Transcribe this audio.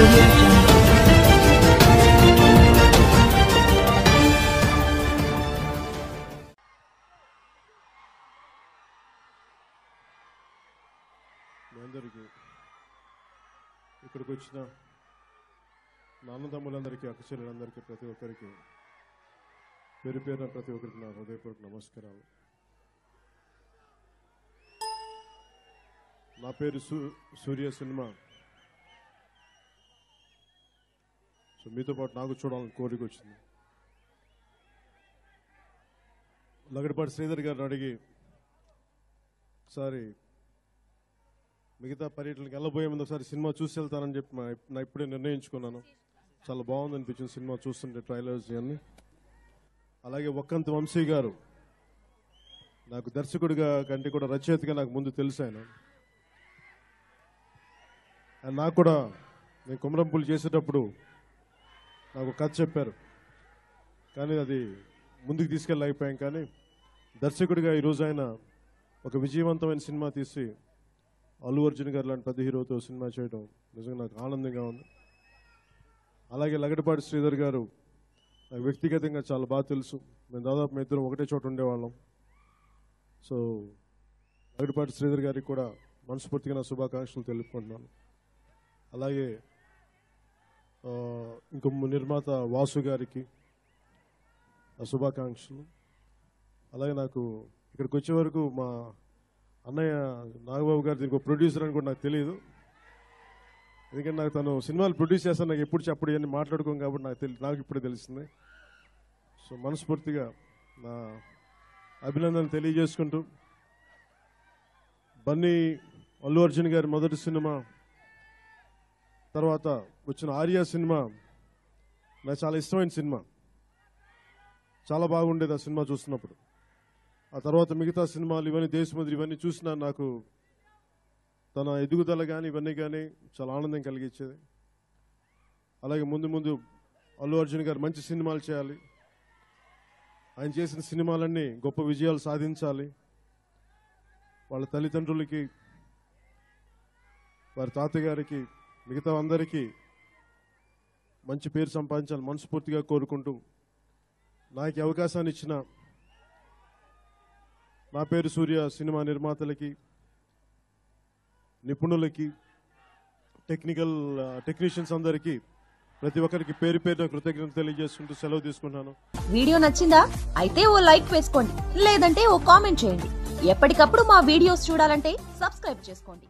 audio jungle. ఇక్కడికి వచ్చిన నాన్నదమ్ములందరికీ అక్కచెల్లెలందరికీ ప్రతి ఒక్కరికి పేరు పేరున ప్రతి ఒక్కరికి నా హృదయపూర్వక నమస్కారాలు. నా పేరు సూర్య సినిమా. సో మీతో పాటు నాకు చూడాలని కోరిక వచ్చింది. లగడపాటి శ్రీధర్ గారిని అడిగి ఒకసారి మిగతా పర్యటనకి వెళ్ళబోయే ముందు ఒకసారి సినిమా చూసి వెళ్తానని చెప్పి నా ఇప్పుడే నిర్ణయించుకున్నాను. చాలా బాగుంది అనిపించింది సినిమా చూస్తుంటే, ట్రైలర్స్ ఇవన్నీ. అలాగే ఒక్కంత వంశీ గారు నాకు దర్శకుడిగా కంటే కూడా రచయితగా నాకు ముందు తెలుసు. ఆయన నాకు కూడా నేను కుమరంపులు చేసేటప్పుడు నాకు కథ చెప్పారు, కానీ అది ముందుకు తీసుకెళ్ళలేకపోయాం. కానీ దర్శకుడిగా ఈరోజు ఆయన ఒక విజయవంతమైన సినిమా తీసి అల్లు అర్జున్ గారు లాంటి పెద్ద హీరోతో సినిమా చేయడం నిజంగా నాకు ఆనందంగా ఉంది. అలాగే లగడపాటి శ్రీధర్ గారు నాకు వ్యక్తిగతంగా చాలా బాగా తెలుసు. మేము దాదాపు మీ ఇద్దరం ఒకటే చోట ఉండేవాళ్ళం. సో లగడపాటి శ్రీధర్ గారికి కూడా మనస్ఫూర్తిగా నా శుభాకాంక్షలు తెలుపుకుంటున్నాను. అలాగే ఇంకో నిర్మాత వాసు గారికి నా శుభాకాంక్షలు. అలాగే నాకు ఇక్కడికి వచ్చే వరకు మా అన్నయ్య నాగబాబు గారు దీనికి ప్రొడ్యూసర్ అని కూడా నాకు తెలియదు. ఎందుకంటే నాకు తను సినిమాలు ప్రొడ్యూస్ చేస్తాను, నాకు ఎప్పుడు చెప్పడు ఇవన్నీ మాట్లాడుకోం కాబట్టి నాకు ఇప్పుడే తెలిసింది. సో మనస్ఫూర్తిగా నా అభినందనలు తెలియజేసుకుంటూ, బన్నీ అల్లు అర్జున్ గారి మొదటి సినిమా తర్వాత వచ్చిన ఆర్య సినిమా నాకు చాలా ఇష్టమైన సినిమా. చాలా బాగుండేది ఆ సినిమా చూస్తున్నప్పుడు. ఆ తర్వాత మిగతా సినిమాలు ఇవన్నీ దేశముద్రి ఇవన్నీ చూసినా నాకు తన ఎదుగుదల కానీ ఇవన్నీ కానీ చాలా ఆనందం కలిగించేది. అలాగే ముందు ముందు అల్లు అర్జున్ గారు మంచి సినిమాలు చేయాలి, ఆయన చేసిన సినిమాలన్నీ గొప్ప విజయాలు సాధించాలి, వాళ్ళ తల్లిదండ్రులకి, వారి తాతగారికి, మిగతా అందరికీ మంచి పేరు సంపాదించాలి మనస్ఫూర్తిగా కోరుకుంటూ, నాకు అవకాశాన్ని ఇచ్చిన నా పేరు సూర్య సినిమా నిర్మాతలకి, నిపుణులకి, టెక్నీషియన్స్ అందరికీ ప్రతి ఒక్కరికి పేరు పేరున కృతజ్ఞతలు తెలియజేసుకుంటూ సెలవు తీసుకుంటాను. వీడియో నచ్చిందా? అయితే ఓ లైక్ వేసుకోండి, లేదంటే ఓ కామెంట్ చేయండి. ఎప్పటికప్పుడు మా వీడియోస్ చూడాలంటే సబ్స్క్రైబ్ చేసుకోండి.